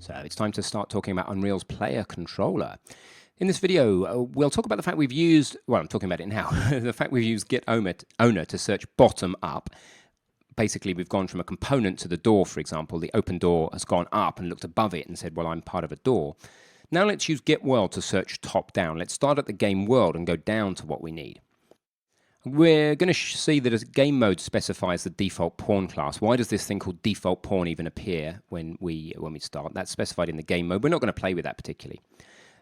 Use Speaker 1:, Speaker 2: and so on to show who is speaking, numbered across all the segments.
Speaker 1: So it's time to start talking about Unreal's Player Controller. In this video, we'll talk about the fact we've used, well, I'm talking about it now, the fact we've used getOwner to search bottom up. Basically, we've gone from a component to the door, for example. The open door has gone up and looked above it and said, well, I'm part of a door. Now let's use getWorld to search top down. Let's start at the game world and go down to what we need. We're going to see that as game mode specifies the default pawn class. Why does this thing called default pawn even appear when we start? That's specified in the game mode. We're not going to play with that particularly.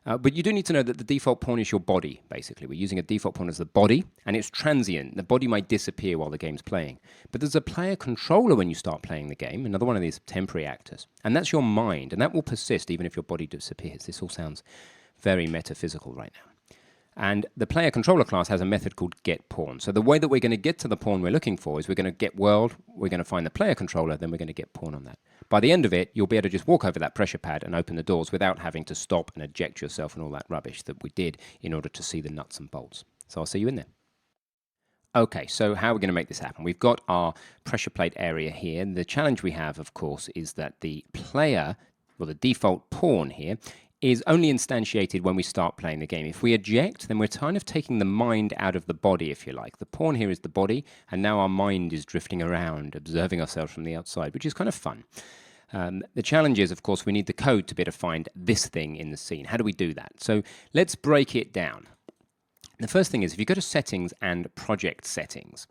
Speaker 1: But you do need to know that the default pawn is your body, basically. We're using a default pawn as the body, and it's transient. The body might disappear while the game's playing. But there's a player controller when you start playing the game, another one of these temporary actors. And that's your mind, and that will persist even if your body disappears. This all sounds very metaphysical right now. And the player controller class has a method called getPawn. So the way that we're going to get to the pawn we're looking for is we're going to get world, we're going to find the player controller, then we're going to get pawn on that. By the end of it, you'll be able to just walk over that pressure pad and open the doors without having to stop and eject yourself and all that rubbish that we did in order to see the nuts and bolts. So I'll see you in there. Okay, so how are we going to make this happen? We've got our pressure plate area here. The challenge we have, of course, is that the player, well, the default pawn here, is only instantiated when we start playing the game. If we eject, then we're kind of taking the mind out of the body, if you like. The pawn here is the body, and now our mind is drifting around, observing ourselves from the outside, which is kind of fun. The challenge is, of course, we need the code to be able to find this thing in the scene. How do we do that? So let's break it down. The first thing is, if you go to Settings and Project Settings,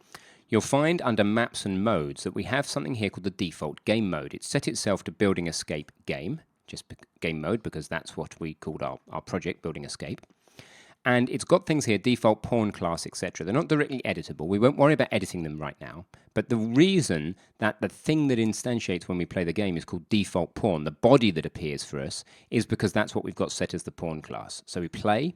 Speaker 1: you'll find under Maps and Modes that we have something here called the default game mode. It's set itself to Building Escape Game, just game mode, because that's what we called our project, Building Escape. And it's got things here, default pawn class, etc. They're not directly editable. We won't worry about editing them right now. But the reason that the thing that instantiates when we play the game is called default pawn, the body that appears for us, is because that's what we've got set as the pawn class. So we play,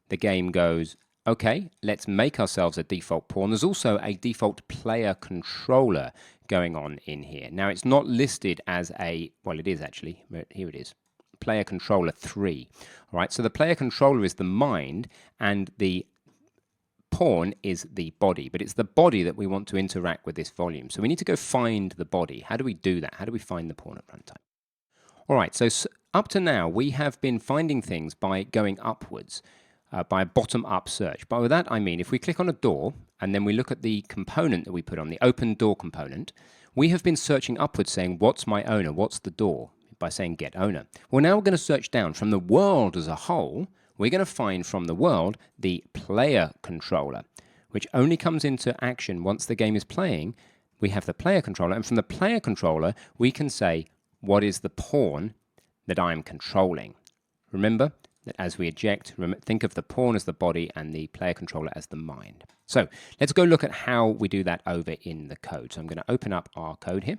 Speaker 1: the game goes, okay, let's make ourselves a default pawn. There's also a default player controller going on in here. Now, it's not listed as a, well, it is actually, here it is, player controller 3. All right, so the player controller is the mind and the pawn is the body, but it's the body that we want to interact with this volume. So we need to go find the body. How do we do that? How do we find the pawn at runtime? All right, so up to now, we have been finding things by going upwards. By a bottom-up search. By that I mean if we click on a door and then we look at the component that we put on, the open door component, we have been searching upwards saying, what's my owner, what's the door, by saying get owner. Well, now we're going to search down from the world as a whole. We're going to find from the world the player controller, which only comes into action once the game is playing. We have the player controller, and from the player controller we can say, what is the pawn that I am controlling? Remember that as we eject, think of the pawn as the body and the player controller as the mind. So let's go look at how we do that over in the code. So I'm going to open up our code here.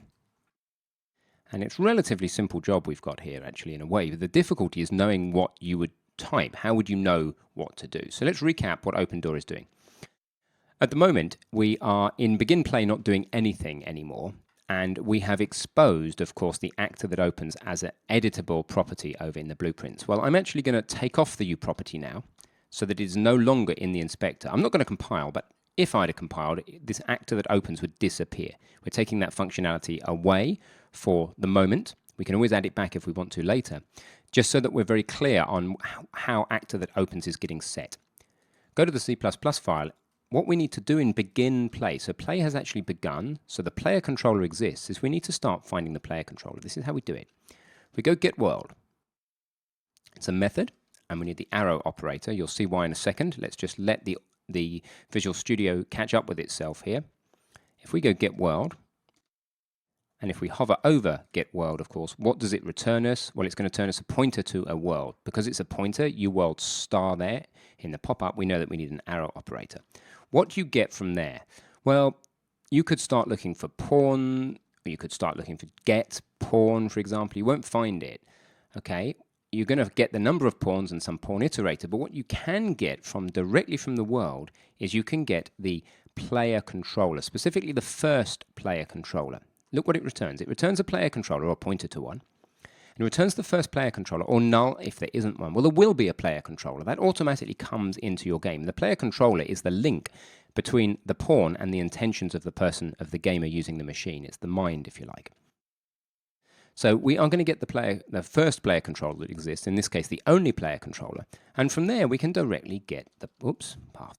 Speaker 1: And it's a relatively simple job we've got here, actually, in a way. The difficulty is knowing what you would type. How would you know what to do? So let's recap what OpenDoor is doing. At the moment, we are in begin play not doing anything anymore. And we have exposed, of course, the actor that opens as an editable property over in the blueprints. Well, I'm actually going to take off the uProperty now so that it is no longer in the inspector. I'm not going to compile, but if I'd have compiled, this actor that opens would disappear. We're taking that functionality away for the moment. We can always add it back if we want to later, just so that we're very clear on how actor that opens is getting set. Go to the C++ file. What we need to do in begin play, so play has actually begun, so the player controller exists, is we need to start finding the player controller. This is how we do it. We go get world. It's a method, and we need the arrow operator. You'll see why in a second. Let's just let the Visual Studio catch up with itself here. If we go get world, and if we hover over get world, of course, what does it return us? Well, it's going to turn us a pointer to a world. Because it's a pointer, uWorld star there. In the pop-up, we know that we need an arrow operator. What do you get from there? Well, you could start looking for pawn, or you could start looking for get pawn, for example. You won't find it. Okay, you're going to get the number of pawns and some pawn iterator, but what you can get from directly from the world is you can get the player controller, specifically the first player controller. Look what it returns. It returns a player controller, or pointer to one. And it returns the first player controller, or null if there isn't one. Well, there will be a player controller. That automatically comes into your game. The player controller is the link between the pawn and the intentions of the person, of the gamer using the machine. It's the mind, if you like. So we are going to get the first player controller that exists, in this case the only player controller, and from there we can directly get the path.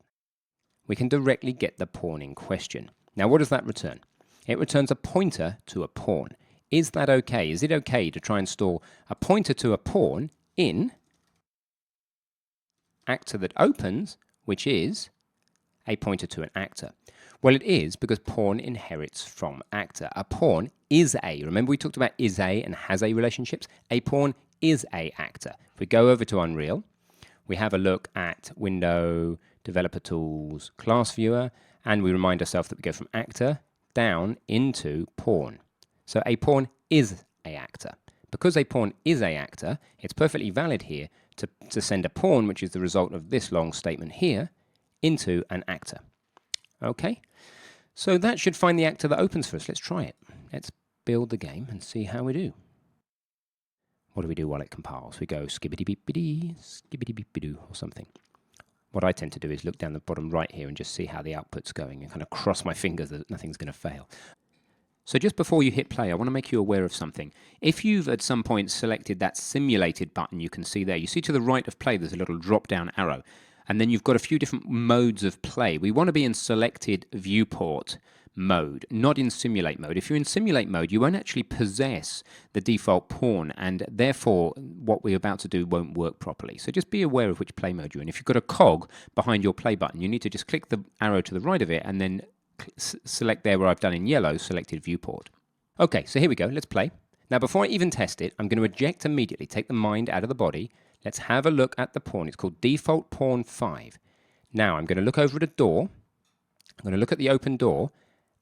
Speaker 1: We can directly get the pawn in question. Now what does that return? It returns a pointer to a pawn. Is that okay? Is it okay to try and store a pointer to a pawn in actor that opens, which is a pointer to an actor? Well, it is, because pawn inherits from actor. A pawn is a, remember we talked about is a and has a relationships? A pawn is a actor. If we go over to Unreal, we have a look at Window, Developer Tools, Class Viewer, and we remind ourselves that we go from actor down into pawn. So a pawn is a actor. Because a pawn is a actor, it's perfectly valid here to send a pawn, which is the result of this long statement here, into an actor. Okay, so that should find the actor that opens for us. Let's try it. Let's build the game and see how we do. What do we do while it compiles? We go skibbity-beep-biddy, skibbity-beep-bidoo, or something. What I tend to do is look down the bottom right here and just see how the output's going and kind of cross my fingers that nothing's going to fail. So just before you hit play, I want to make you aware of something. If you've at some point selected that simulated button you can see there, you see to the right of play there's a little drop-down arrow. And then you've got a few different modes of play. We want to be in selected viewport mode, not in simulate mode. If you're in simulate mode, you won't actually possess the default pawn, and therefore what we're about to do won't work properly. So just be aware of which play mode you're in. If you've got a cog behind your play button, you need to just click the arrow to the right of it and then select there where I've done in yellow, selected viewport. Okay, so here we go. Let's play. Now, before I even test it, I'm going to eject immediately, take the mind out of the body. Let's have a look at the pawn. It's called default pawn 5. Now I'm going to look over at a door. I'm going to look at the open door,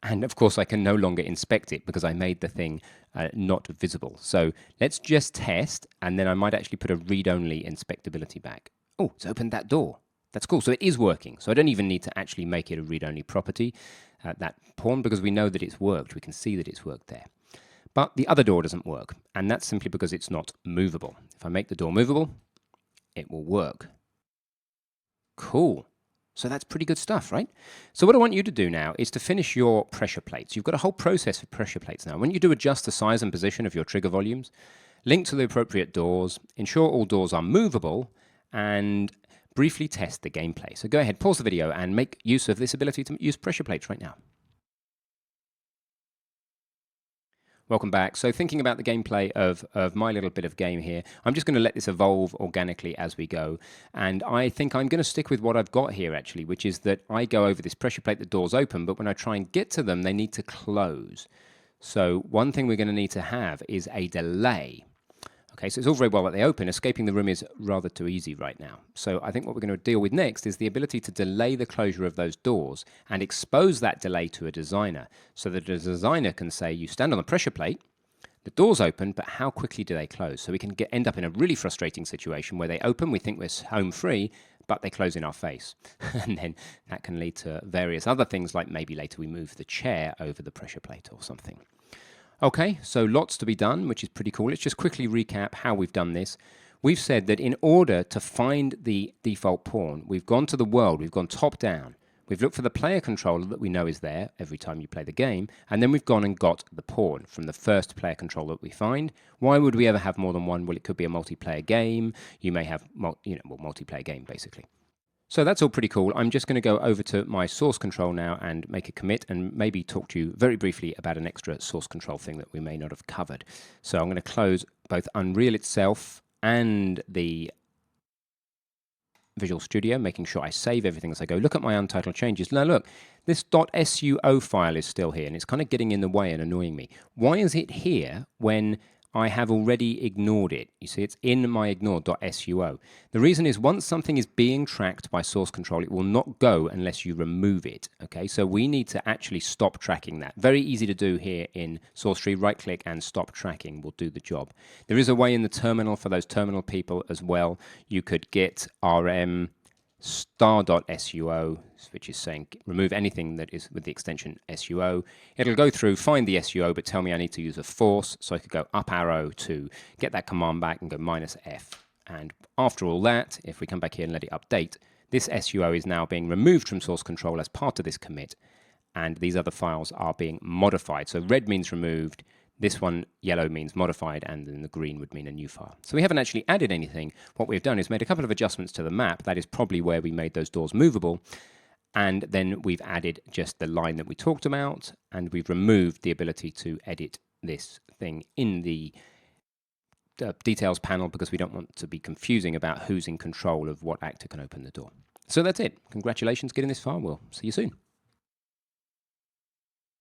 Speaker 1: and of course I can no longer inspect it because I made the thing not visible. So let's just test, and then I might actually put a read-only inspectability back. Oh, it's opened that door. That's cool. So it is working. So I don't even need to actually make it a read-only property, that pawn, because we know that it's worked. We can see that it's worked there. But the other door doesn't work, and that's simply because it's not movable. If I make the door movable, it will work. Cool. So that's pretty good stuff, right? So what I want you to do now is to finish your pressure plates. You've got a whole process of pressure plates now. When you do adjust the size and position of your trigger volumes, link to the appropriate doors, ensure all doors are movable, and briefly test the gameplay. So go ahead, pause the video, and make use of this ability to use pressure plates right now. Welcome back. So thinking about the gameplay of my little bit of game here, I'm just going to let this evolve organically as we go. And I think I'm going to stick with what I've got here, actually, which is that I go over this pressure plate, the doors open, but when I try and get to them, they need to close. So one thing we're going to need to have is a delay. Okay, so it's all very well that they open. Escaping the room is rather too easy right now. So I think what we're going to deal with next is the ability to delay the closure of those doors and expose that delay to a designer so that a designer can say, you stand on the pressure plate, the doors open, but how quickly do they close? So we can end up in a really frustrating situation where they open, we think we're home free, but they close in our face. And then that can lead to various other things, like maybe later we move the chair over the pressure plate or something. Okay, so lots to be done, which is pretty cool. Let's just quickly recap how we've done this. We've said that in order to find the default pawn, we've gone to the world, we've gone top down. We've looked for the player controller that we know is there every time you play the game, and then we've gone and got the pawn from the first player controller that we find. Why would we ever have more than one? Well, it could be a multiplayer game. You may have, multiplayer game, basically. So that's all pretty cool. I'm just going to go over to my source control now and make a commit and maybe talk to you very briefly about an extra source control thing that we may not have covered. So I'm going to close both Unreal itself and the Visual Studio, making sure I save everything as I go. Look at my untitled changes. Now look, this .suo file is still here and it's kind of getting in the way and annoying me. Why is it here when I have already ignored it? You see, it's in my ignored.suo. The reason is once something is being tracked by source control, it will not go unless you remove it. Okay, so we need to actually stop tracking that. Very easy to do here in source tree. Right click and stop tracking will do the job. There is a way in the terminal for those terminal people as well. You could get rm star.suo, which is saying remove anything that is with the extension suo. It'll go through, find the suo, but tell me I need to use a force, so I could go up arrow to get that command back and go -F. And after all that, if we come back here and let it update, this suo is now being removed from source control as part of this commit, and these other files are being modified. So red means removed, This one, yellow, means modified, and then the green would mean a new file. So we haven't actually added anything. What we've done is made a couple of adjustments to the map. That is probably where we made those doors movable. And then we've added just the line that we talked about, and we've removed the ability to edit this thing in the details panel because we don't want to be confusing about who's in control of what actor can open the door. So that's it. Congratulations getting this far. We'll see you soon.